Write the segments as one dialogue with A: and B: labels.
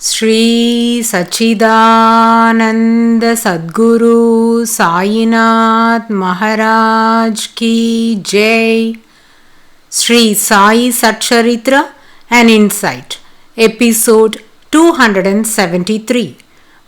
A: Sri Sachidananda Sadguru Sainath Maharaj Ki Jai. Sri Sai SATCHARITRA, an Insight. Episode 273.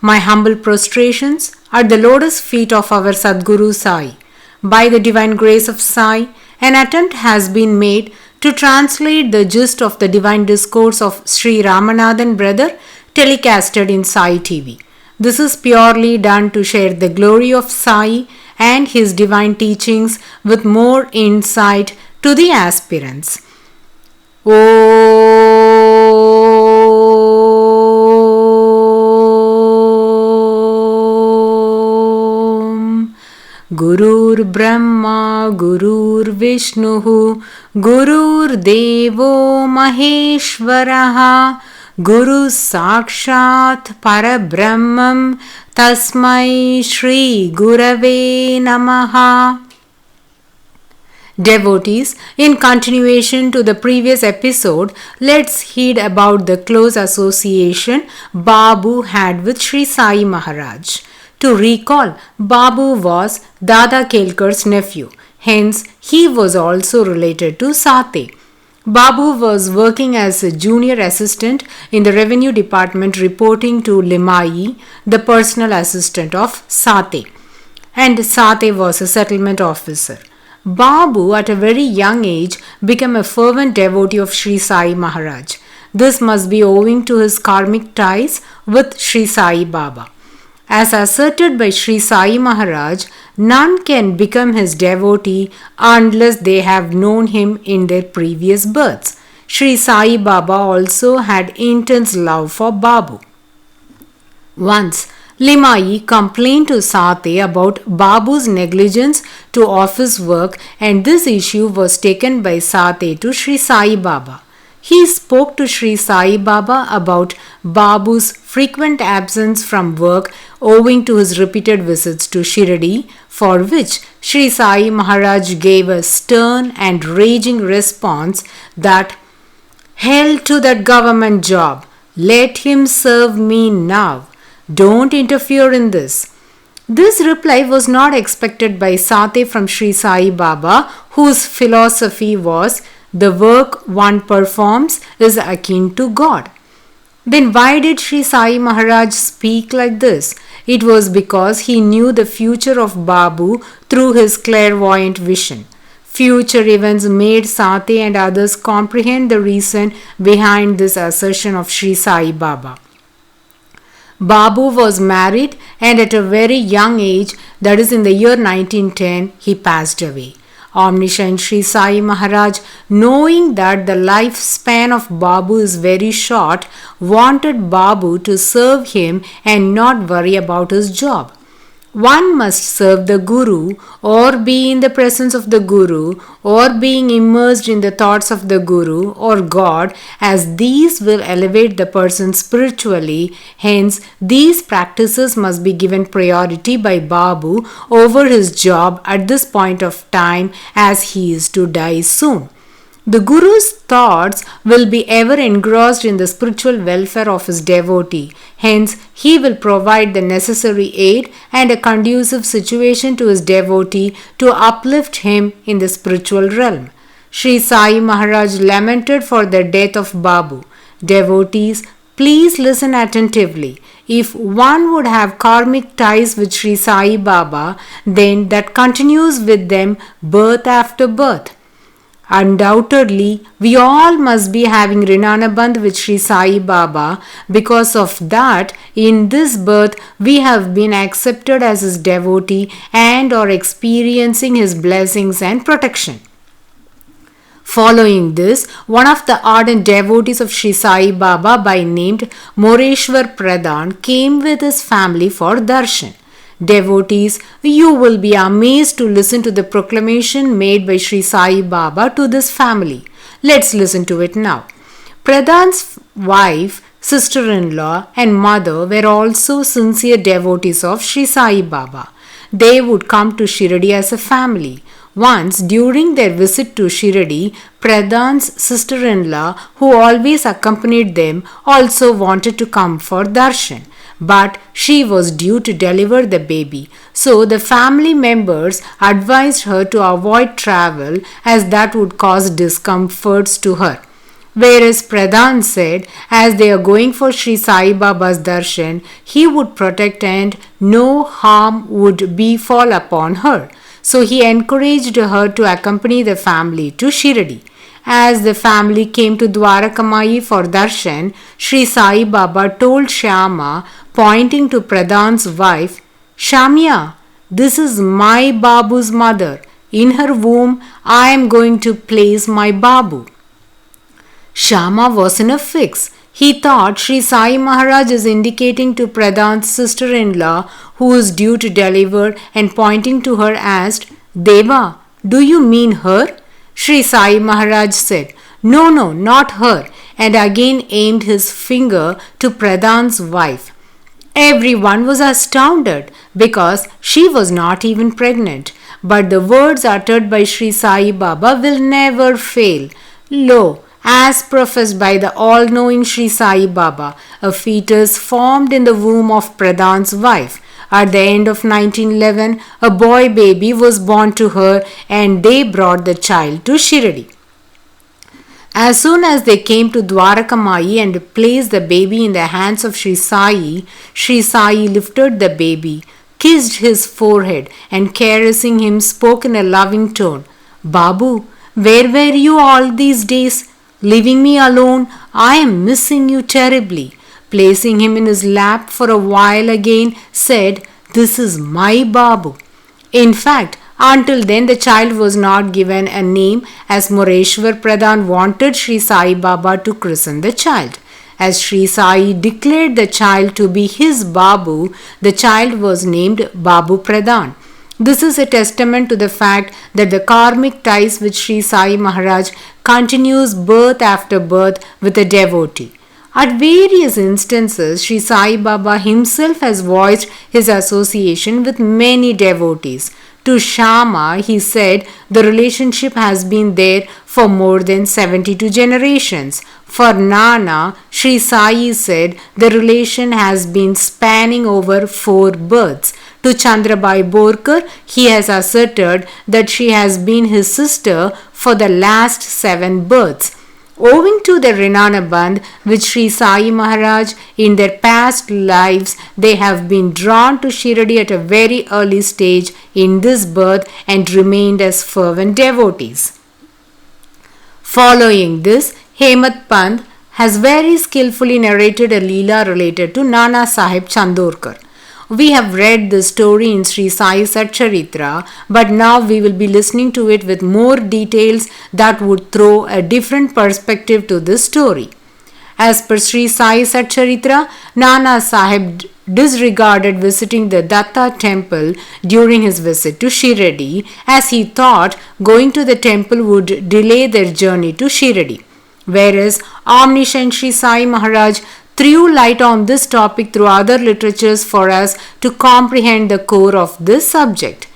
A: My humble prostrations at the lotus feet of our Sadguru Sai. By the divine grace of Sai, an attempt has been made to translate the gist of the divine discourse of Sri Ramanathan brother telecasted in Sai TV. This is purely done to share the glory of Sai and his divine teachings with more insight to the aspirants. Om Gurur Brahma Gurur Vishnu Gurur Devo Maheshwaraha Guru Sakshat Parabrahmam Tasmai Shri Gurave Namaha. Devotees, in continuation to the previous episode, let's heed about the close association Babu had with Sri Sai Maharaj. To recall, Babu was Dada Kelkar's nephew, hence he was also related to Sate. Babu was working as a junior assistant in the revenue department, reporting to Limai, the personal assistant of Sate, and Sate was a settlement officer. Babu, at a very young age, became a fervent devotee of Sri Sai Maharaj. This must be owing to his karmic ties with Sri Sai Baba. As asserted by Sri Sai Maharaj, none can become his devotee unless they have known him in their previous births. Sri Sai Baba also had intense love for Babu. Once, Limai complained to Sate about Babu's negligence to office work, and this issue was taken by Sate to Sri Sai Baba. He spoke to Sri Sai Baba about Babu's frequent absence from work owing to his repeated visits to Shirdi, for which Sri Sai Maharaj gave a stern and raging response that, "Hell to that government job! Let him serve me now! Don't interfere in this." This reply was not expected by Sate from Sri Sai Baba, whose philosophy was, the work one performs is akin to God. Then why did Sri Sai Maharaj speak like this? It was because he knew the future of Babu through his clairvoyant vision. Future events made Sate and others comprehend the reason behind this assertion of Sri Sai Baba. Babu was married, and at a very young age, that is in the year 1910, he passed away. Omniscient Sri Sai Maharaj, knowing that the lifespan of Babu is very short, wanted Babu to serve him and not worry about his job. One must serve the Guru, or be in the presence of the Guru, or being immersed in the thoughts of the Guru or God, as these will elevate the person spiritually. Hence, these practices must be given priority by Babu over his job at this point of time, as he is to die soon. The Guru's thoughts will be ever engrossed in the spiritual welfare of his devotee. Hence, he will provide the necessary aid and a conducive situation to his devotee to uplift him in the spiritual realm. Sri Sai Maharaj lamented for the death of Babu. Devotees, please listen attentively. If one would have karmic ties with Sri Sai Baba, then that continues with them birth after birth. Undoubtedly, we all must be having Rinanabandh with Sri Sai Baba. Because of that, in this birth, we have been accepted as his devotee and are experiencing his blessings and protection. Following this, one of the ardent devotees of Sri Sai Baba by named Moreshwar Pradhan came with his family for darshan. Devotees, you will be amazed to listen to the proclamation made by Sri Sai Baba to this family. Let's listen to it now. Pradhan's wife, sister-in-law and mother were also sincere devotees of Sri Sai Baba. They would come to Shirdi as a family. Once, during their visit to Shiradi, Pradhan's sister-in-law, who always accompanied them, also wanted to come for darshan. But she was due to deliver the baby, so the family members advised her to avoid travel as that would cause discomforts to her. Whereas Pradhan said, as they are going for Sri Sai Baba's darshan, he would protect and no harm would befall upon her. So he encouraged her to accompany the family to Shiradi. As the family came to Dwarakamayi for darshan, Sri Sai Baba told Shyama, pointing to Pradhan's wife, "Shamya, this is my Babu's mother. In her womb, I am going to place my Babu." Shyama was in a fix. He thought Sri Sai Maharaj is indicating to Pradhan's sister-in-law, who is due to deliver, and pointing to her asked, "Deva, do you mean her?" Sri Sai Maharaj said, No, not her," and again aimed his finger to Pradhan's wife. Everyone was astounded because she was not even pregnant. But the words uttered by Sri Sai Baba will never fail. Lo, as professed by the all-knowing Sri Sai Baba, a fetus formed in the womb of Pradhan's wife. At the end of 1911, a boy baby was born to her and they brought the child to Shiradi. As soon as they came to Dwarakamayi and placed the baby in the hands of Sri Sai lifted the baby, kissed his forehead and caressing him spoke in a loving tone, "Babu, where were you all these days? Leaving me alone, I am missing you terribly." Placing him in his lap for a while again, said, "This is my Babu." In fact, until then the child was not given a name, as Moreshwar Pradhan wanted Sri Sai Baba to christen the child. As Sri Sai declared the child to be his Babu, the child was named Babu Pradhan. This is a testament to the fact that the karmic ties with Sri Sai Maharaj continues birth after birth with a devotee. At various instances, Sri Sai Baba himself has voiced his association with many devotees. To Shyama, he said the relationship has been there for more than 72 generations. For Nana, Sri Sai said the relation has been spanning over 4 births. To Chandrabai Borkar, he has asserted that she has been his sister for the last 7 births. Owing to the Rinanabandh with Sri Sai Maharaj in their past lives, they have been drawn to Shiradi at a very early stage in this birth and remained as fervent devotees. Following this, Hemat Pant has very skillfully narrated a Leela related to Nana Sahib Chandorkar. We have read the story in Sri Sai SATCHARITRA, but now we will be listening to it with more details that would throw a different perspective to this story. As per Sri Sai SATCHARITRA, Nana Sahib disregarded visiting the Datta temple during his visit to Shiradi, as he thought going to the temple would delay their journey to Shiradi. Whereas omniscient Sri Sai Maharaj threw light on this topic through other literatures for us to comprehend the core of this subject.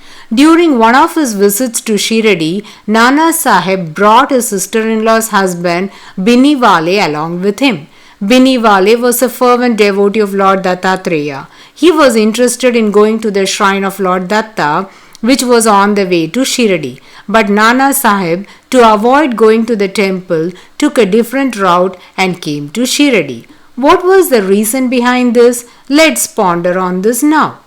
A: During one of his visits to Shiradi, Nana Sahib brought his sister-in-law's husband Biniwale along with him. Biniwale was a fervent devotee of Lord Dattatreya. He was interested in going to the shrine of Lord Datta, which was on the way to Shiradi. But Nana Sahib, to avoid going to the temple, took a different route and came to Shiradi. What was the reason behind this? Let's ponder on this now.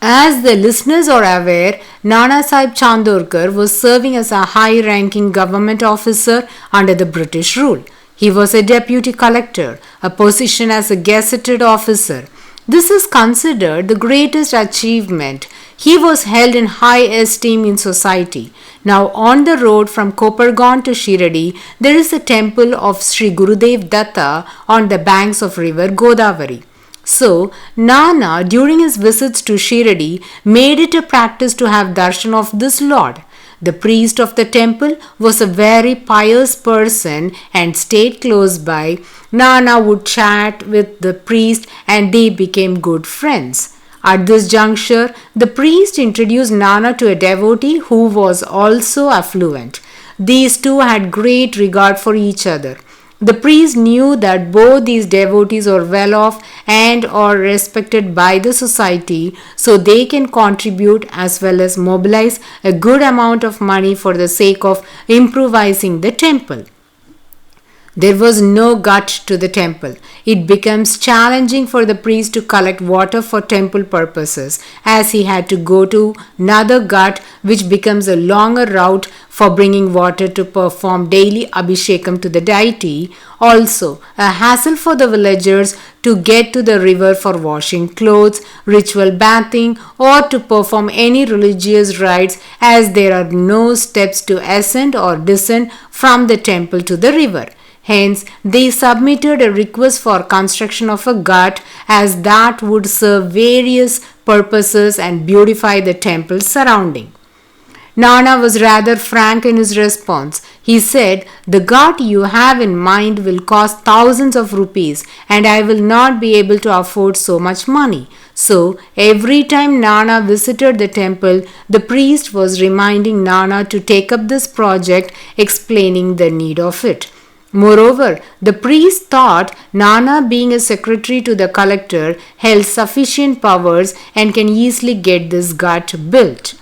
A: As the listeners are aware, Nana Sahib Chandorkar was serving as a high-ranking government officer under the British rule. He was a deputy collector, a position as a gazetted officer. This is considered the greatest achievement. He was held in high esteem in society. Now on the road from Kopargaon to Shiradi, there is a temple of Sri Gurudev Datta on the banks of river Godavari. So, Nana during his visits to Shiradi made it a practice to have darshan of this Lord. The priest of the temple was a very pious person and stayed close by. Nana would chat with the priest and they became good friends. At this juncture, the priest introduced Nana to a devotee who was also affluent. These two had great regard for each other. The priest knew that both these devotees are well off and are respected by the society, so they can contribute as well as mobilize a good amount of money for the sake of improvising the temple. There was no gut to the temple. It becomes challenging for the priest to collect water for temple purposes, as he had to go to another gut, which becomes a longer route for bringing water to perform daily abhishekam to the deity. Also, a hassle for the villagers to get to the river for washing clothes, ritual bathing, or to perform any religious rites, as there are no steps to ascend or descend from the temple to the river. Hence, they submitted a request for construction of a ghat, as that would serve various purposes and beautify the temple surrounding. Nana was rather frank in his response. He said, "The ghat you have in mind will cost thousands of rupees, and I will not be able to afford so much money." So, every time Nana visited the temple, the priest was reminding Nana to take up this project, explaining the need of it. Moreover, the priest thought Nana, being a secretary to the collector, held sufficient powers and can easily get this ghat built.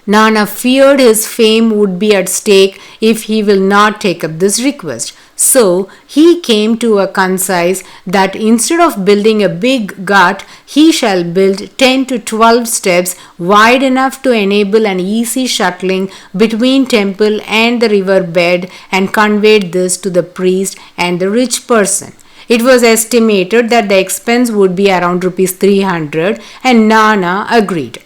A: Nana feared his fame would be at stake if he will not take up this request. So he came to a concise that instead of building a big ghat, he shall build 10 to 12 steps wide enough to enable an easy shuttling between temple and the river bed, and conveyed this to the priest and the rich person. It was estimated that the expense would be around rupees 300, and Nana agreed.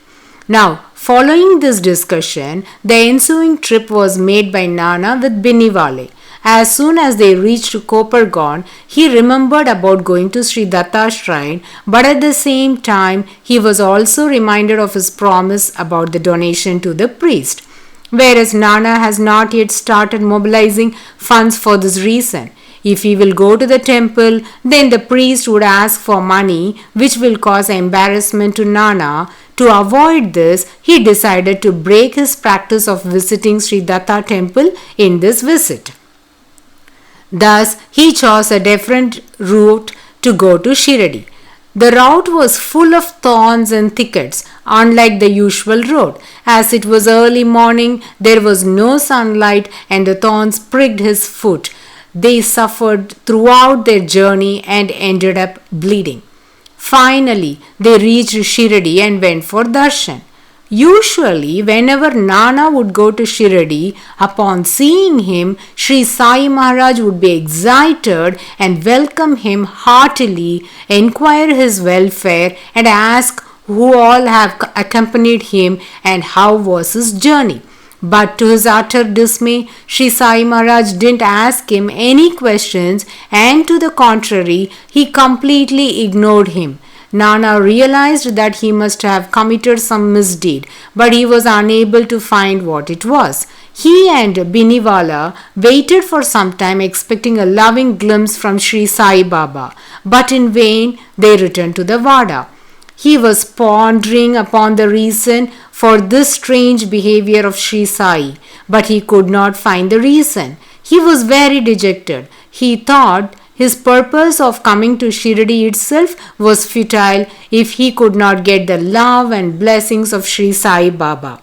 A: Now, following this discussion, the ensuing trip was made by Nana with Biniwale. As soon as they reached Kopargaon, he remembered about going to Sri Datta's shrine, but at the same time, he was also reminded of his promise about the donation to the priest. Whereas Nana has not yet started mobilizing funds for this reason. If he will go to the temple, then the priest would ask for money, which will cause embarrassment to Nana. To avoid this, he decided to break his practice of visiting Sri Datta temple in this visit. Thus, he chose a different route to go to Shirdi. The route was full of thorns and thickets, unlike the usual road. As it was early morning, there was no sunlight, and the thorns pricked his foot. They suffered throughout their journey and ended up bleeding. Finally, they reached Shirdi and went for darshan. Usually, whenever Nana would go to Shirdi, upon seeing him, Sri Sai Maharaj would be excited and welcome him heartily, inquire his welfare, and ask who all have accompanied him and how was his journey. But to his utter dismay, Sri Sai Maharaj didn't ask him any questions, and to the contrary, he completely ignored him. Nana realized that he must have committed some misdeed, but he was unable to find what it was. He and Biniwala waited for some time, expecting a loving glimpse from Sri Sai Baba, but in vain they returned to the Vada. He was pondering upon the reason for this strange behavior of Sri Sai, but he could not find the reason. He was very dejected. He thought his purpose of coming to Shirdi itself was futile if he could not get the love and blessings of Sri Sai Baba.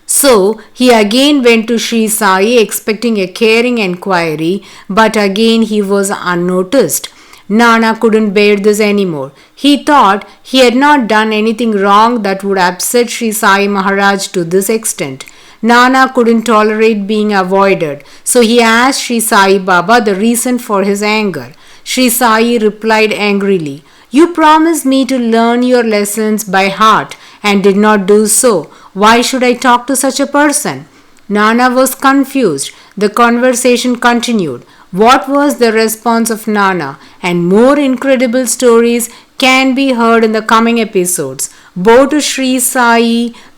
A: So he again went to Sri Sai expecting a caring enquiry, but again he was unnoticed. Nana couldn't bear this anymore. He thought he had not done anything wrong that would upset Sri Sai Maharaj to this extent. Nana couldn't tolerate being avoided, so he asked Sri Sai Baba the reason for his anger. Sri Sai replied angrily, "You promised me to learn your lessons by heart and did not do so. Why should I talk to such a person?" Nana was confused. The conversation continued. What was the response of Nana? And more incredible stories can be heard in the coming episodes. Bow to Sri Sai.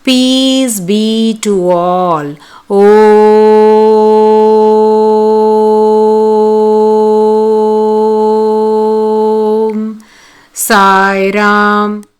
A: Peace be to all. Om Sai Sai Ram.